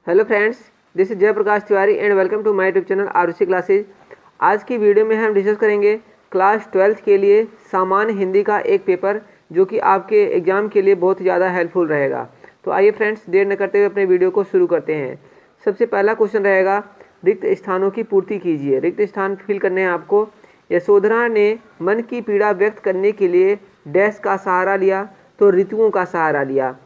Hello friends, this is Jayprakash Tiwari and welcome to my YouTube channel Arushi classes. आज की video में हम डिस्कस करेंगे क्लास 12th के लिए सामान्य हिंदी का एक पेपर जो कि आपके एग्जाम के लिए बहुत ज़्यादा हेल्पफुल रहेगा। तो आइए फ्रेंड्स, देर न करते हुए अपने वीडियो को शुरू करते हैं। सबसे पहला क्वेश्चन रहेगा, रिक्त स्थानों की पूर्ति कीजिए। रिक्त स्थान फिल करने हैं आपको। यशोधरा ने मन की पीड़ा व्यक्त करने के लिए डैश का सहारा लिया, तो ऋतुओं का सहारा लिया।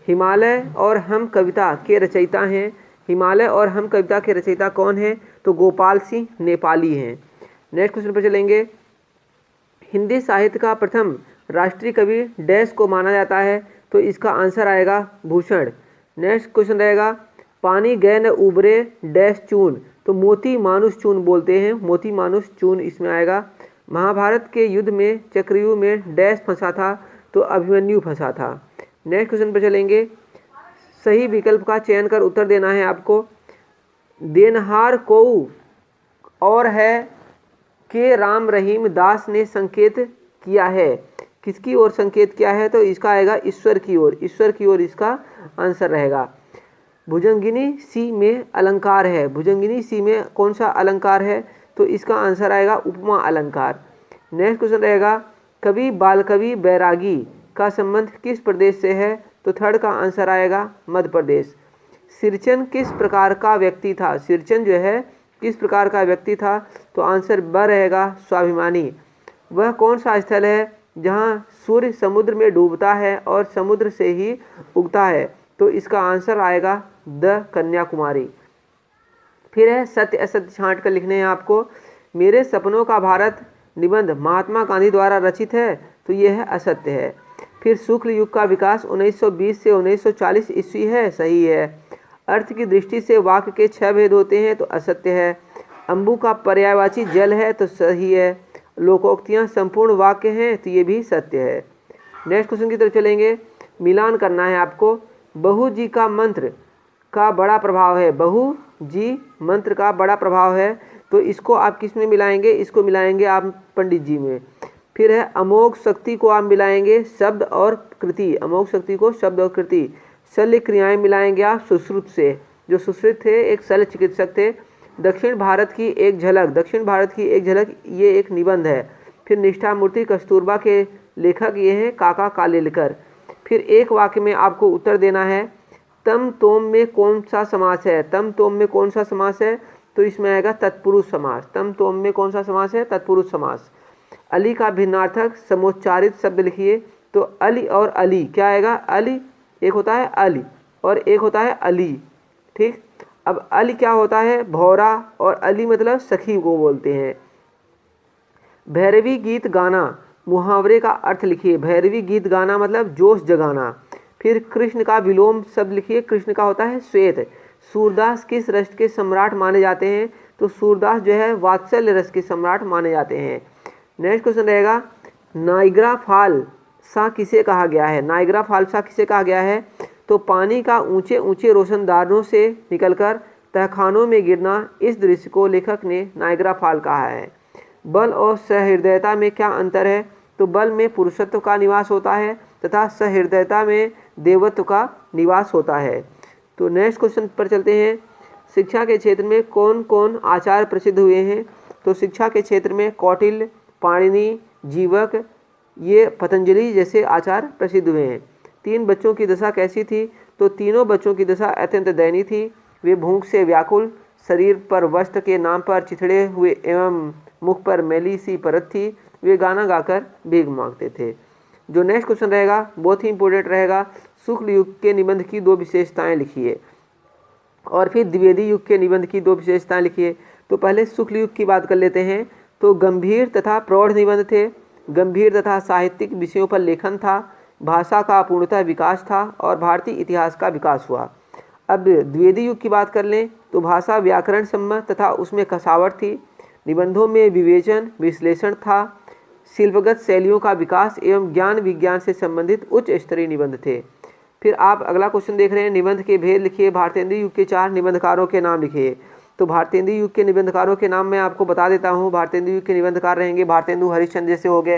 हिमालय और हम कविता के रचयिता हैं। हिमालय और हम कविता के रचयिता कौन हैं? तो गोपाल सिंह नेपाली हैं। नेक्स्ट क्वेश्चन पर चलेंगे। हिंदी साहित्य का प्रथम राष्ट्रीय कवि डैश को माना जाता है, तो इसका आंसर आएगा भूषण। नेक्स्ट क्वेश्चन रहेगा, पानी गए न उबरे डैश चून, तो मोती मानुष चून बोलते हैं, मोती मानुष चून इसमें आएगा। महाभारत के युद्ध में चक्रव्यूह में डैश फंसा था, तो अभिमन्यु फंसा था। नेक्स्ट क्वेश्चन पर चलेंगे। सही विकल्प का चयन कर उत्तर देना है आपको। देनहार को और है के राम रहीम दास ने संकेत किया है। किसकी ओर संकेत किया है? तो इसका आएगा ईश्वर की ओर। ईश्वर की ओर इसका आंसर रहेगा। भुजंगिनी सी में अलंकार है। भुजंगिनी सी में कौन सा अलंकार है? तो इसका आंसर आएगा उपमा अलंकार। नेक्स्ट क्वेश्चन रहेगा, कवि बालकवि बैरागी का संबंध किस प्रदेश से है? तो थर्ड का आंसर आएगा मध्य प्रदेश। सिरचन किस प्रकार का व्यक्ति था? सिरचन जो है किस प्रकार का व्यक्ति था? तो आंसर ब रहेगा स्वाभिमानी। वह कौन सा स्थल है जहाँ सूर्य समुद्र में डूबता है और समुद्र से ही उगता है? तो इसका आंसर आएगा द कन्याकुमारी। फिर है सत्य असत्य छांट कर लिखने हैं आपको। मेरे सपनों का भारत निबंध महात्मा गांधी द्वारा रचित है, तो यह है असत्य है। फिर शुक्ल युग का विकास 1920 से 1940 ईस्वी है, सही है। अर्थ की दृष्टि से वाक्य के 6 भेद होते हैं, तो असत्य है। अंबु का पर्यायवाची जल है, तो सही है। लोकोक्तियाँ संपूर्ण वाक्य हैं, तो ये भी सत्य है। नेक्स्ट क्वेश्चन की तरफ चलेंगे। मिलान करना है आपको। बहु जी का मंत्र का बड़ा प्रभाव है। बहु जी मंत्र का बड़ा प्रभाव है, तो इसको आप किस में मिलाएंगे? इसको मिलाएंगे आप पंडित जी में। फिर है अमोघ शक्ति को आप मिलाएंगे शब्द और कृति। अमोघ शक्ति को शब्द और कृति। शल्य क्रियाएं मिलाएंगे आप सुश्रुत से। जो सुश्रुत थे एक शल्य चिकित्सक थे। दक्षिण भारत की एक झलक। दक्षिण भारत की एक झलक ये एक निबंध है। फिर निष्ठा मूर्ति कस्तूरबा के लेखक ये हैं काका कालेलकर। फिर एक वाक्य में आपको उत्तर देना है। तम तोम में कौन सा समास है? तम तोम में कौन सा समास है? तो इसमें आएगा तत्पुरुष समास। तम तोम में कौन सा समास है? तत्पुरुष समास। अली का भिन्नार्थक समोच्चारित शब्द लिखिए। तो अली और अली क्या आएगा? अली एक होता है अली और एक होता है अली, ठीक। अब अली क्या होता है? भौरा, और अली मतलब सखी को बोलते हैं। भैरवी गीत गाना मुहावरे का अर्थ लिखिए। भैरवी गीत गाना मतलब जोश जगाना। फिर कृष्ण का विलोम शब्द लिखिए। कृष्ण का होता है श्वेत। सूरदास किस रस के सम्राट माने जाते हैं? तो सूरदास जो है वात्सल्य रस के सम्राट माने जाते हैं। नेक्स्ट क्वेश्चन रहेगा, नाइग्रा फॉल सा किसे कहा गया है? नाइग्रा फॉल सा किसे कहा गया है? तो पानी का ऊंचे ऊंचे रोशनदानों से निकलकर तहखानों में गिरना, इस दृश्य को लेखक ने नाइग्रा फॉल कहा है। बल और सहृदयता में क्या अंतर है? तो बल में पुरुषत्व का निवास होता है तथा सहृदयता में देवत्व का निवास होता है। तो नेक्स्ट क्वेश्चन पर चलते हैं। शिक्षा के क्षेत्र में कौन कौन आचार्य प्रसिद्ध हुए हैं? तो शिक्षा के क्षेत्र में कौटिल्य, पाणिनि, जीवक, ये पतंजलि जैसे आचार्य प्रसिद्ध हुए हैं। 3 बच्चों की दशा कैसी थी? तो तीनों बच्चों की दशा अत्यंत दयनीय थी। वे भूख से व्याकुल, शरीर पर वस्त्र के नाम पर चिथड़े हुए एवं मुख पर मैली सी परत थी। वे गाना गाकर भीख मांगते थे। जो नेक्स्ट क्वेश्चन रहेगा बहुत ही इंपॉर्टेंट रहेगा। शुक्ल युग के निबंध की 2 विशेषताएं लिखिए और फिर द्विवेदी युग के निबंध की 2 विशेषताएं लिखिए। तो पहले शुक्ल युग की बात कर लेते हैं। तो गंभीर तथा प्रौढ़ निबंध थे। गंभीर तथा साहित्यिक विषयों पर लेखन था। भाषा का पूर्णतः विकास था और भारतीय इतिहास का विकास हुआ। अब द्विवेदी युग की बात कर लें तो भाषा व्याकरण सम्मत तथा उसमें कसावट थी। निबंधों में विवेचन विश्लेषण था। शिल्पगत शैलियों का विकास एवं ज्ञान विज्ञान से संबंधित उच्च स्तरीय निबंध थे। फिर आप अगला क्वेश्चन देख रहे हैं, निबंध के भेद लिखिए। भारतेंदु युग के 4 निबंधकारों के नाम लिखिए। तो भारतेंदु युग के निबंधकारों के नाम मैं आपको बता देता हूँ। भारतेंदु युग के निबंधकार रहेंगे भारतेंदु हरिश्चंद्र जैसे हो गए,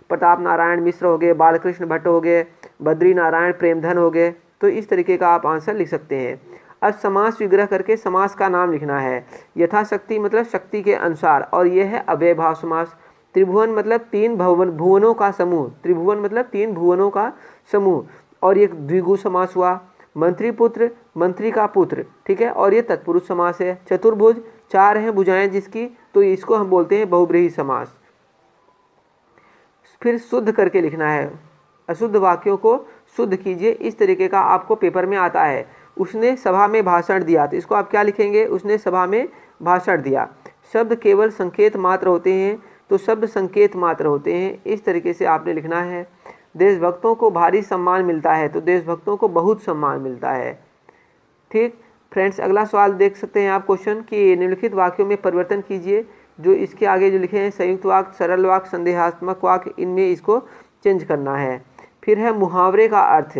प्रताप नारायण मिश्र हो गए, बालकृष्ण भट्ट हो गए, बद्री नारायण प्रेमधन हो गए। तो इस तरीके का आप आंसर लिख सकते हैं। अब समास विग्रह करके समास का नाम लिखना है। यथाशक्ति मतलब शक्ति के अनुसार, और यह है अव्ययभाव समास। त्रिभुवन मतलब तीन भुवनों का समूह, त्रिभुवन मतलब तीन भुवनों का समूह, और ये द्विगु समास हुआ। मंत्री पुत्र, मंत्री का पुत्र, ठीक है, और ये तत्पुरुष समास है। चतुर्भुज, चार हैं भुजाएं जिसकी, तो इसको हम बोलते हैं बहुब्रीहि समास। फिर शुद्ध करके लिखना है, अशुद्ध वाक्यों को शुद्ध कीजिए, इस तरीके का आपको पेपर में आता है। उसने सभा में भाषण दिया, तो इसको आप क्या लिखेंगे, उसने सभा में भाषण दिया। शब्द केवल संकेत मात्र होते हैं, तो शब्द संकेत मात्र होते हैं, इस तरीके से आपने लिखना है। देशभक्तों को भारी सम्मान मिलता है, तो देशभक्तों को बहुत सम्मान मिलता है। ठीक फ्रेंड्स, अगला सवाल देख सकते हैं आप क्वेश्चन कि निम्नलिखित वाक्यों में परिवर्तन कीजिए। जो इसके आगे जो लिखे हैं संयुक्त वाक्य, सरल वाक्य, संदेहात्मक वाक्य, इनमें इसको चेंज करना है। फिर है मुहावरे का अर्थ,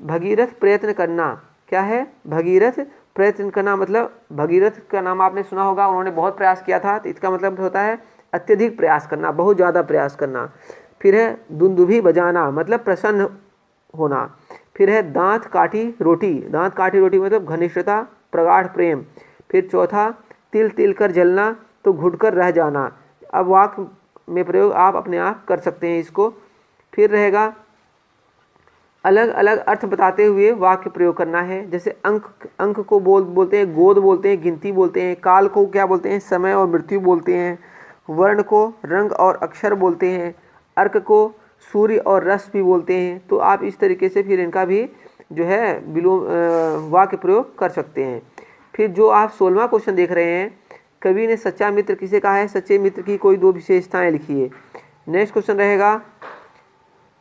भगीरथ प्रयत्न करना। क्या है, भगीरथ प्रयत्न करना, मतलब भगीरथ का नाम आपने सुना होगा, उन्होंने बहुत प्रयास किया था, तो इसका मतलब होता है अत्यधिक प्रयास करना, बहुत ज़्यादा प्रयास करना। फिर है दुंदुभी बजाना, मतलब प्रसन्न होना। फिर है दांत काठी रोटी, दांत काठी रोटी मतलब घनिष्ठता, प्रगाढ़ प्रेम। फिर चौथा तिल तिल कर जलना, तो घुटकर रह जाना। अब वाक्य में प्रयोग आप अपने आप कर सकते हैं इसको। फिर रहेगा अलग अलग अर्थ बताते हुए वाक्य प्रयोग करना है। जैसे अंक को बोलते हैं गोद बोलते हैं, गिनती बोलते हैं। काल को क्या बोलते हैं, समय और मृत्यु बोलते हैं। वर्ण को रंग और अक्षर बोलते हैं। अर्क को सूर्य और रस भी बोलते हैं। तो आप इस तरीके से फिर इनका भी जो है वाक्य प्रयोग कर सकते हैं। फिर जो आप 16वां क्वेश्चन देख रहे हैं, कवि ने सच्चा मित्र किसे कहा है, सच्चे मित्र की कोई दो विशेषताएं लिखिए। नेक्स्ट क्वेश्चन रहेगा,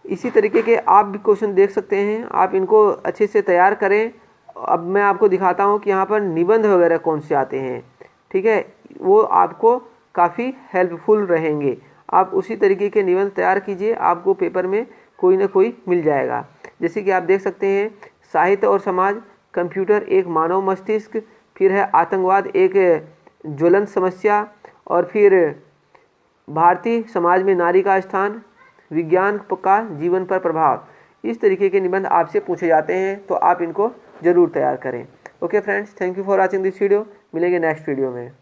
इसी तरीके के आप भी क्वेश्चन देख सकते हैं, आप इनको अच्छे से तैयार करें। अब मैं आपको दिखाता हूं कि यहाँ पर निबंध वगैरह कौन से आते हैं, ठीक है, वो आपको काफ़ी हेल्पफुल रहेंगे। आप उसी तरीके के निबंध तैयार कीजिए, आपको पेपर में कोई ना कोई मिल जाएगा। जैसे कि आप देख सकते हैं, साहित्य और समाज, कंप्यूटर एक मानव मस्तिष्क, फिर है आतंकवाद एक ज्वलंत समस्या, और फिर भारतीय समाज में नारी का स्थान, विज्ञान का जीवन पर प्रभाव। इस तरीके के निबंध आपसे पूछे जाते हैं, तो आप इनको जरूर तैयार करें। Okay friends, thank you for watching this video. मिलेंगे नेक्स्ट वीडियो में।